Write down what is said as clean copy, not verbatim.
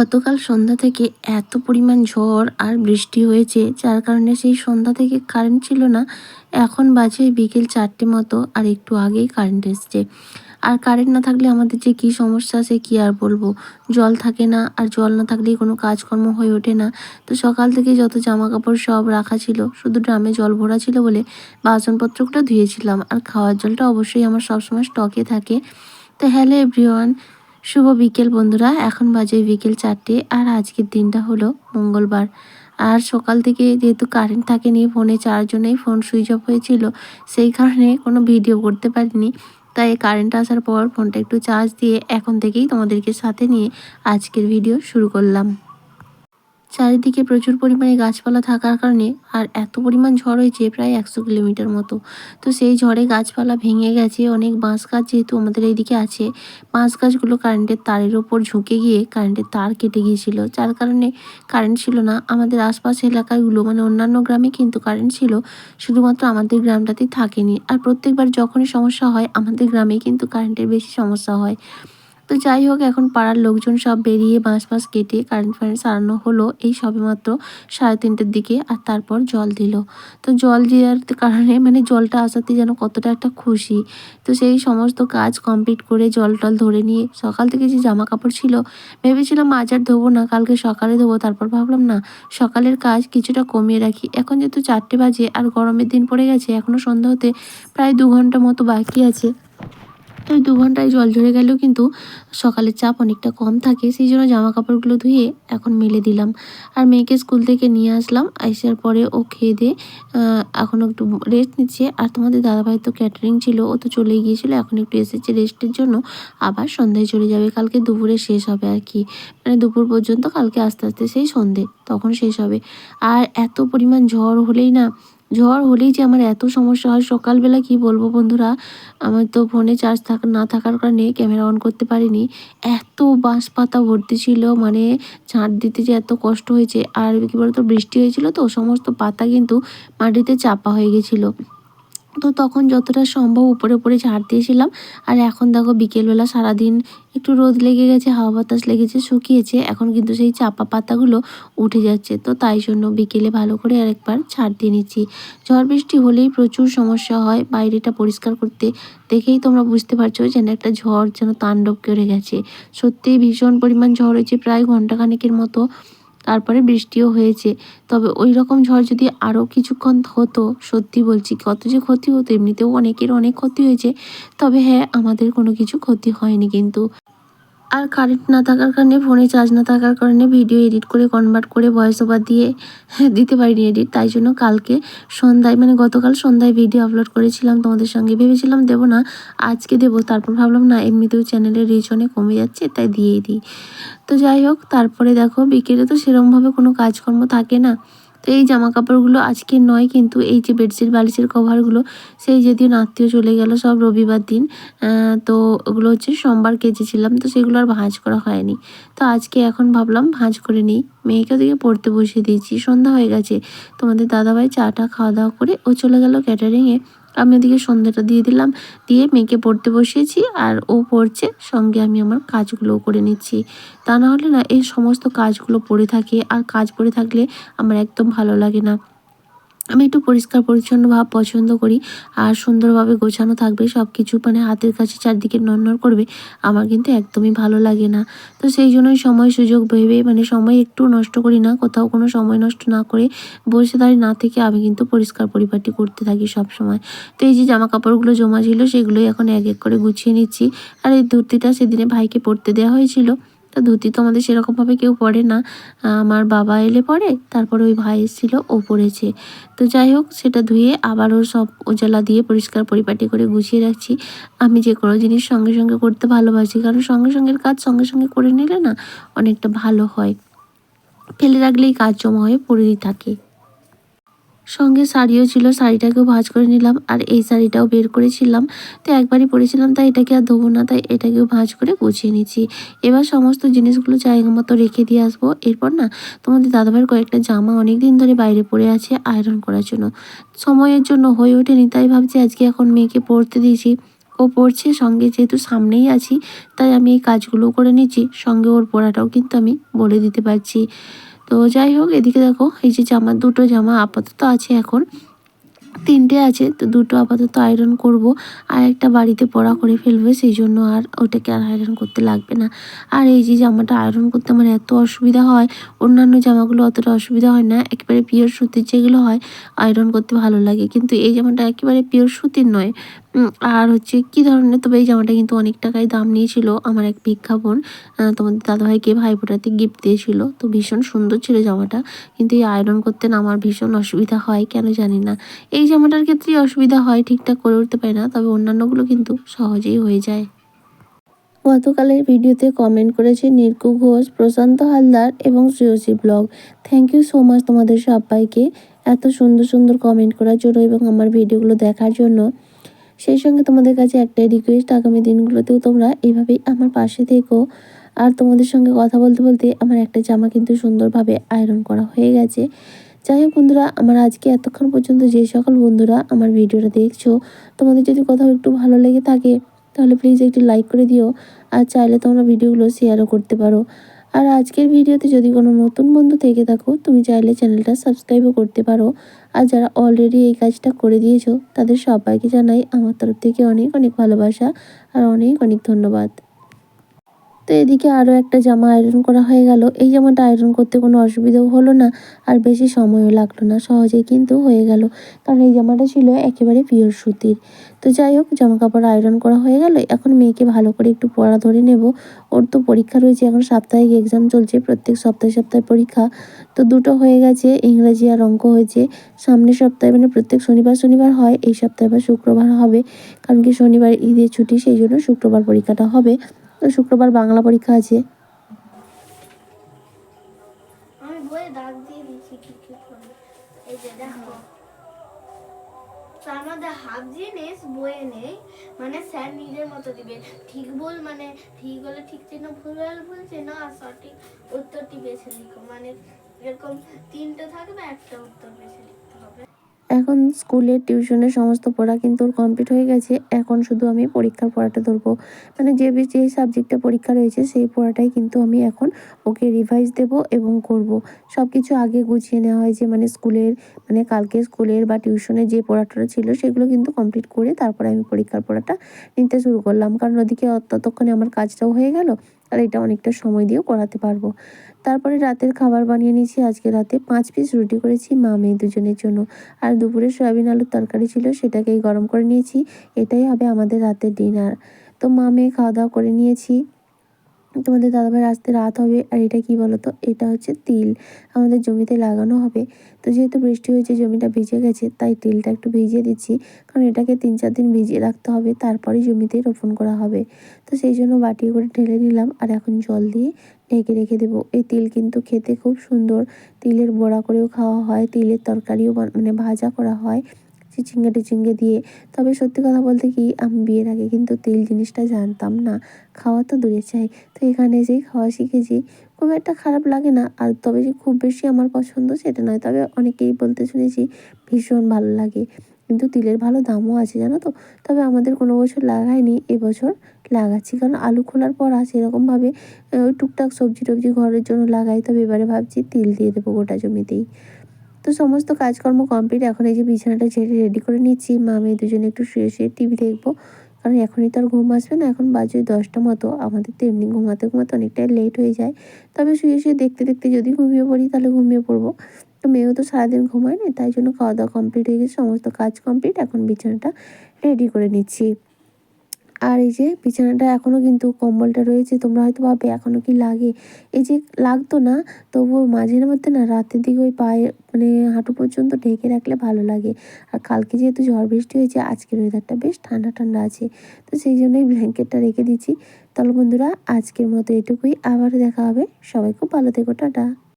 গতকাল সন্ধ্যা থেকে এত পরিমাণ ঝড় আর বৃষ্টি হয়েছে, যার কারণে সেই সন্ধ্যা থেকে কারেন্ট ছিল না। এখন বাজে বিকেল 4টে মতো, আর একটু আগেই কারেন্ট এসছে। আর কারেন্ট না থাকলে আমাদের যে কী সমস্যা, সে কী আর বলবো। জল থাকে না, আর জল না থাকলেই কোনো কাজকর্ম হয়ে ওঠে না। তো সকাল থেকে যত জামা কাপড় সব রাখা ছিল, শুধু ড্রামে জল ভরা ছিল বলে বাসনপত্রগুলো ধুয়েছিলাম। আর খাওয়ার জলটা অবশ্যই আমার সবসময় স্টকে থাকে। তো হ্যালো এভরিওয়ান, শুভ বিকেল বন্ধুরা। এখন বাজে বিকেল 4টে, আর আজকের দিনটা হলো মঙ্গলবার। আর সকাল থেকে যেহেতু কারেন্ট থাকেনি, ফোনে চার্জও ফোন সুইচ অফ হয়েছিল, সেই কারণে কোনো ভিডিও করতে পারিনি। তাই কারেন্ট আসার পর ফোনটা একটু চার্জ দিয়ে এখন থেকেই তোমাদেরকে সাথে নিয়ে আজকের ভিডিও শুরু করলাম। চারিদিকে প্রচুর পরিমাণে গাছপালা থাকার কারণে, আর এত পরিমাণ ঝড় হয়েছে প্রায় 100 কিলোমিটার মতো। তো সেই ঝড়ে গাছপালা ভেঙে গেছে, অনেক বাঁশ গাছ যেহেতু আমাদের এইদিকে আছে, বাঁশ গাছগুলো কারেন্টের তারের ওপর ঝুঁকে গিয়ে কারেন্টের তার কেটে গিয়েছিল, যার কারণে কারেন্ট ছিল না। আমাদের আশপাশের এলাকাগুলো মানে অন্যান্য গ্রামে কিন্তু কারেন্ট ছিল, শুধুমাত্র আমাদের গ্রামটাতেই থাকেনি। আর প্রত্যেকবার যখনই সমস্যা হয় আমাদের গ্রামেই কিন্তু কারেন্টের বেশি সমস্যা হয়। তো যাই হোক, এখন পাড়ার লোকজন সব বেরিয়ে বাঁশ ফাঁস কেটে কারেন্ট ফারেন্ট সারানো হলো এই সবেমাত্র 3:30টার দিকে। আর তারপর জল দিল। তো জল দেওয়ার কারণে মানে জলটা আসাতে যেন কতটা একটা খুশি। তো সেই সমস্ত কাজ কমপ্লিট করে জল টল ধরে নিয়ে সকাল থেকে যে জামা কাপড় ছিল, ভেবেছিলাম আজ আর ধোবো না, কালকে সকালে ধোবো। তারপর ভাবলাম না, সকালের কাজ কিছুটা কমিয়ে রাখি। এখন যেহেতু 4টে বাজে আর গরমের দিন পড়ে গেছে, এখনও সন্ধ্যা হতে প্রায় 2 ঘন্টা মতো বাকি আছে। তো 2 ঘন্টায় জল ঝরে গেলেও কিন্তু সকালের চাপ অনেকটা কম থাকে, সেই জন্য জামা কাপড়গুলো ধুয়ে এখন মেলে দিলাম। আর মেয়েকে স্কুল থেকে নিয়ে আসলাম, আসার পরে ও খেয়ে দিয়ে এখন একটু রেস্ট নিচ্ছে। আর তোমাদের দাদাভাই তো ক্যাটারিং ছিল, ও তো চলেই গিয়েছিলো, এখন একটু এসেছে রেস্টের জন্য। আবার সন্ধ্যায় চলে যাবে, কালকে দুপুরে শেষ হবে আর কি। মানে দুপুর পর্যন্ত, কালকে আস্তে আস্তে সেই সন্ধে তখন শেষ হবে। আর এত পরিমাণ ঝড় হলেই যে আমার এত সমস্যা হয় সকালবেলা, কি বলবো বন্ধুরা। আমার তো ফোনে চার্জ না থাকার কারণে ক্যামেরা অন করতে পারিনি। এত বাঁশ পাতা ভর্তি ছিল, মানে ঝাঁট দিতে যে এত কষ্ট হয়েছে। আর কি বলতো, বৃষ্টি হয়েছিল তো সমস্ত পাতা কিন্তু মাটিতে চাপা হয়ে গেছিলো। তো তখন যতটা সম্ভব উপরে উপরে ঝাড় দিয়েছিলাম। আর এখন দেখো বিকেলবেলা সারাদিন একটু রোদ লেগে গেছে, হাওয়া বাতাস লেগেছে, শুকিয়েছে। এখন কিন্তু সেই চাপা পাতাগুলো উঠে যাচ্ছে, তো তাই জন্য বিকেলে ভালো করে আরেকবার ছাড় দিয়ে নিচ্ছি। ঝড় বৃষ্টি হলেই প্রচুর সমস্যা হয় বাইরেটা পরিষ্কার করতে। দেখেই তোমরা বুঝতে পারছো যেন একটা ঝড় যেন তাণ্ডব করে গেছে। সত্যিই ভীষণ পরিমাণ ঝড় হয়েছে, প্রায় ঘন্টাখানেকের মতো। তারপরে বৃষ্টিও হয়েছে। তবে ওই রকম ঝড় যদি আরও কিছুক্ষণ হতো, সত্যি বলছি কত যে ক্ষতি হতো। এমনিতেও অনেকের অনেক ক্ষতি হয়েছে, তবে হ্যাঁ, আমাদের কোনো কিছু ক্ষতি হয়নি কিন্তু। আর কারেন্ট না থাকার কারণে, ফোনে চার্জ না থাকার কারণে ভিডিও এডিট করে কনভার্ট করে ভয়েস ওভার দিয়ে দিতে পারিনি এডিট। তাই জন্য কালকে সন্ধ্যায় মানে গতকাল সন্ধ্যায় ভিডিও আপলোড করেছিলাম তোমাদের সঙ্গে, ভেবেছিলাম দেবো না, আজকে দেবো। তারপর ভাবলাম না, এমনিতেও চ্যানেলের রিচ অনেক কমে যাচ্ছে, তাই দিয়েই দিই। তো যাই হোক, তারপরে দেখো বিকেলে তো সেরকমভাবে কোনো কাজকর্ম থাকে না। তো এই জামা কাপড়গুলো আজকে নয়, কিন্তু এই যে বেডশিট বালিশের কভারগুলো, সেই যেদিন আত্মীয় চলে গেল সব রবিবার দিন, তো ওগুলো হচ্ছে সোমবার কেচেছিলাম, তো সেগুলো আর ভাঁজ করা হয়নি। তো আজকে এখন ভাবলাম ভাঁজ করে নিই। মেয়েকে ওদিকে পড়তে বসিয়ে দিয়েছি, সন্ধ্যা হয়ে গেছে। তোমাদের দাদাভাই চাটা খাওয়া দাওয়া করে ও চলে গেল ক্যাটারিংয়ে। আমি ওদিকে সন্ধ্যাটা দিয়ে দিলাম, দিয়ে মেয়েকে পড়তে বসিয়েছি। আর ও পড়ছে, সঙ্গে আমি আমার কাজগুলোও করে নিচ্ছি। তা না হলে না, এই সমস্ত কাজগুলো পড়ে থাকে, আর কাজ পড়ে থাকলে আমার একদম ভালো লাগে না। আমি একটু পরিষ্কার পরিচ্ছন্ন ভাব পছন্দ করি। আর সুন্দরভাবে গোছানো থাকবে সব কিছু, মানে হাতের কাছে চারদিকে নড়নড় করবে, আমার কিন্তু একদমই ভালো লাগে না। তো সেই জন্যই সময় সুযোগ ভেবে, মানে সময় একটু নষ্ট করি না, কোথাও কোনো সময় নষ্ট না করে বসে দাঁড়িয়ে না থেকে আমি কিন্তু পরিষ্কার পরিপাটি করতে থাকি সব সময়। তো এই যে জামা কাপড়গুলো জমা ছিল, সেগুলোই এখন এক এক করে গুছিয়ে নিচ্ছি। আর এই ধুতিটা সেদিনে ভাইকে পরতে দেওয়া হয়েছিল। তো ধুতি তো আমাদের সেরকমভাবে কেউ পরে না, আমার বাবা এলে পরে, তারপরে ওই ভাই এসেছিলো, ও পরেছে। তো যাই হোক, সেটা ধুয়ে আবারও সব উজালা দিয়ে পরিষ্কার পরিপাটি করে গুছিয়ে রাখছি। আমি যে কোনো জিনিস সঙ্গে সঙ্গে করতে ভালোবাসি, কারণ সঙ্গে সঙ্গের কাজ সঙ্গে সঙ্গে করে নিলে না অনেকটা ভালো হয়। ফেলে রাখলেই কাজ জমা হয়ে পড়েই থাকে। সঙ্গে শাড়িও ছিল, শাড়িটাকেও ভাঁজ করে নিলাম। আর এই শাড়িটাও বের করেছিলাম, তো একবারই পরেছিলাম, তাই এটাকে আর ধোবো না, তাই এটাকেও ভাঁজ করে গুছিয়ে নিচ্ছি। এবার সমস্ত জিনিসগুলো জায়গা মতো রেখে দিয়ে আসবো। এরপর না, তোমাদের দাদাভাইয়ের কয়েকটা জামা অনেক দিন ধরে বাইরে পড়ে আছে আয়রন করার জন্য, সময়ের জন্য হয়ে ওঠেনি। তাই ভাবছি আজকে এখন মেয়েকে পরতে দিয়েছি, ও পড়ছে, সঙ্গে যেহেতু সামনেই আছি তাই আমি এই কাজগুলো করে নিচ্ছি, সঙ্গে ওর পড়াটাও কিন্তু আমি বলে দিতে পারছি। তো যাই হোক, এদিকে দেখো এই যে দুটো জামা আপাতত আছে, এখন 3টে আছে, তো 2টো আপাতত আয়রন করব, আর একটা বাড়িতে পরা করে ফেলবে, সেই জন্য আর ওটাকে আর আয়রন করতে লাগবে না। আর এই যে জামাটা আয়রন করতে আমার এত অসুবিধা হয়, অন্যান্য জামাগুলো অতটা অসুবিধা হয় না, একেবারে পিওর সুতির যেগুলো হয় আয়রন করতে ভালো লাগে, কিন্তু এই জামাটা একেবারে পিওর সুতির নয়। আর হচ্ছে কী ধরনের, তবে এই জামাটা কিন্তু অনেক টাকাই দাম নিয়েছিল আমার এক ভিক্ষা বোন, তোমাদের দাদাভাইকে ভাইফোঁটাতে গিফট দিয়েছিল, তো ভীষণ সুন্দর ছিল জামাটা, কিন্তু এই আয়রন করতে না আমার ভীষণ অসুবিধা হয়, কেন জানি না। এই জামাটার ক্ষেত্রেই অসুবিধা হয়, ঠিকঠাক করে উঠতে পারি না, তবে অন্যান্যগুলো কিন্তু সহজেই হয়ে যায়। গতকালের ভিডিওতে কমেন্ট করেছে নির্কু ঘোষ, প্রশান্ত হালদার এবং Shreyasi blog. Thank you so much তোমাদের সবাইকে এত সুন্দর সুন্দর কমেন্ট করার জন্য এবং আমার ভিডিওগুলো দেখার জন্য। সেই সঙ্গে তোমাদের কাছে একটাই রিকোয়েস্ট, আগামী দিনগুলোতেও তোমরা এইভাবেই আমার পাশে থেকো। আর তোমাদের সঙ্গে কথা বলতে বলতে আমার একটা জামা কিন্তু সুন্দরভাবে আয়রন করা হয়ে গেছে। যাই হোক বন্ধুরা, আমার আজকে এতক্ষণ পর্যন্ত যে সকল বন্ধুরা আমার ভিডিওটা দেখছো, তোমাদের যদি কোথাও একটু ভালো লেগে থাকে তাহলে প্লিজ একটু লাইক করে দিও, আর চাইলে তোমরা ভিডিওগুলো শেয়ারও করতে পারো। আর আজকের ভিডিওতে যদি কোনো নতুন বন্ধু থেকে থাকো, তুমি চাইলে চ্যানেলটা সাবস্ক্রাইবও করতে পারো। আর যারা অলরেডি এই কাজটা করে দিয়েছো তাদের সবাইকে জানাই আমার তরফ থেকে অনেক অনেক ভালোবাসা আর অনেক অনেক ধন্যবাদ। তো এদিকে আরও একটা জামা আয়রন করা হয়ে গেল। এই জামাটা আয়রন করতে কোনো অসুবিধাও হলো না, আর বেশি সময়ও লাগলো না, সহজেই কিন্তু হয়ে গেল, কারণ এই জামাটা ছিল একেবারে পিওর সুতির। তো যাই হোক, জামা কাপড় আয়রন করা হয়ে গেল, এখন মেয়েকে ভালো করে একটু পড়া ধরে নেব। ওর তো পরীক্ষা রয়েছে, এখন সাপ্তাহিক এক্সাম চলছে, প্রত্যেক সপ্তাহে সপ্তাহে পরীক্ষা। তো দুটো হয়ে গেছে, ইংরাজি আর অঙ্ক হয়েছে। সামনের সপ্তাহে মানে প্রত্যেক শনিবার শনিবার হয়, এই সপ্তাহে আবার শুক্রবার হবে, কারণ কি শনিবার ঈদের ছুটি, সেই জন্য শুক্রবার পরীক্ষাটা হবে। তো শুক্রবার বাংলা পরীক্ষা আছে। আমি বইয়ে দাগ দিয়ে দিয়েছি কি কি করে, এই যে দেখো, তার মধ্যে হাফ জিনিস বইয়ে নেই, মানে স্যার নিজের মতো দিবে, ঠিক ভুল মানে ঠিক হলে ঠিক চিহ্ন, ভুল হলে ভুল চিহ্ন, আর সঠিক উত্তরটি বেছে লিখো, মানে এরকম 3টে থাকবে, একটা উত্তর বেছে লিখতে হবে। এখন স্কুলের টিউশনের সমস্ত পড়া কিন্তু ওর কমপ্লিট হয়ে গেছে, এখন শুধু আমি পরীক্ষার পড়াটা ধরবো, মানে যে সাবজেক্টে পরীক্ষা রয়েছে সেই পড়াটাই কিন্তু আমি এখন ওকে রিভাইজ দেব এবং করব। সব কিছু আগে গুছিয়ে নেওয়া হয়েছে, মানে স্কুলের, মানে কালকে স্কুলের বা টিউশনের যে পড়াটা ছিল সেগুলো কিন্তু কমপ্লিট করে তারপরে আমি পরীক্ষার পড়াটা নিতে শুরু করলাম, কারণ ওদিকে ততক্ষণে আমার কাজটাও হয়ে গেল, আর এটা অনেকটা সময় দিয়েও করাতে পারবো। তারপরে রাতের খাবার বানিয়ে নিয়েছি, আজকে রাতে 5 পিস রুটি করেছি মা মেয়ে দুজনের জন্য, আর দুপুরে সয়াবিন আলুর তরকারি ছিল, সেটাকেই গরম করে নিয়েছি, এটাই হবে আমাদের রাতের ডিনার। তো মা মেয়ে খাওয়া দাওয়া করে নিয়েছি। তোমাদের দাদাভাইয়ের আসতে রাত হবে। আর এটা কি বলো তো, এটা হচ্ছে তিল, আমাদের জমিতে লাগানো হবে। তো যেহেতু বৃষ্টি হয়েছে, জমিটা ভিজে গেছে, তাই তিলটা একটু ভিজিয়ে দিচ্ছি, কারণ এটাকে 3-4 দিন ভিজিয়ে রাখতে হবে, তারপরেই জমিতে রোপণ করা হবে। তো সেই জন্য বাটি করে ঢেলে নিলাম, আর এখন জল দিয়ে ঢেকে রেখে দেবো। এই তিল কিন্তু খেতে খুব সুন্দর, তিলের বড়া করেও খাওয়া হয়, তিলের তরকারিও মানে ভাজা করা হয় চিচিঙ্গা টিচিঙ্গে দিয়ে। তবে সত্যি কথা বলতে কি, আমি বিয়ের আগে কিন্তু তিল জিনিসটা জানতাম না, খাওয়া তো দূরে চাই। তো এখানে এসেই খাওয়া শিখেছি, খুব একটা খারাপ লাগে না, আর তবে যে খুব বেশি আমার পছন্দ সেটা নয়, তবে অনেকেই বলতে শুনেছি ভীষণ ভালো লাগে। কিন্তু তিলের ভালো দামও আছে জানো তো। তবে আমাদের কোনো বছর লাগাইনি, এবছর লাগাচ্ছি, কারণ আলু খোলার পর আর সেরকমভাবে ওই টুকটাক সবজি টবজি ঘরের জন্য লাগাই, তবে এবারে ভাবছি তিল দিয়ে দেবো গোটা জমিতেই। তো সমস্ত কাজকর্ম কমপ্লিট, এখন এই যে বিছানাটা ঝেড়ে রেডি করে নিচ্ছি, মা মেয়ে দুজনে একটু শুয়ে শুয়ে টিভি দেখবো, কারণ এখনই তো আর ঘুম আসবে না, এখন বাজে 10টা মতো, আমাদের তো এমনি ঘুমাতে ঘুমাতে অনেকটাই লেট হয়ে যায়। তবে শুয়ে শুয়ে দেখতে দেখতে যদি ঘুমিয়ে পড়ি তাহলে ঘুমিয়ে পড়বো। তো মেয়েও তো সারাদিন ঘুমায় না, তাই জন্য খাওয়া দাওয়া কমপ্লিট হয়ে গেছে, সমস্ত কাজ কমপ্লিট, এখন বিছানাটা রেডি করে নিচ্ছি। আর এই যে বিছানাটা এখনও কিন্তু কম্বলটা রয়েছে, তোমরা হয়তো ভাববে এখনও কি লাগে, এই যে লাগতো না, তবুও মাঝের মধ্যে না রাতের দিকে ওই পায়ে মানে হাঁটু পর্যন্ত ঢেকে রাখলে ভালো লাগে। আর কালকে যেহেতু ঝড় বৃষ্টি হয়েছে, আজকের ওয়েদারটা বেশ ঠান্ডা ঠান্ডা আছে, তো সেই জন্যই ব্ল্যাঙ্কেটটা রেখে দিচ্ছি। তাহলে বন্ধুরা, আজকের মতো এটুকুই, আবার দেখা হবে, সবাই খুব ভালো থেকো, টাটা।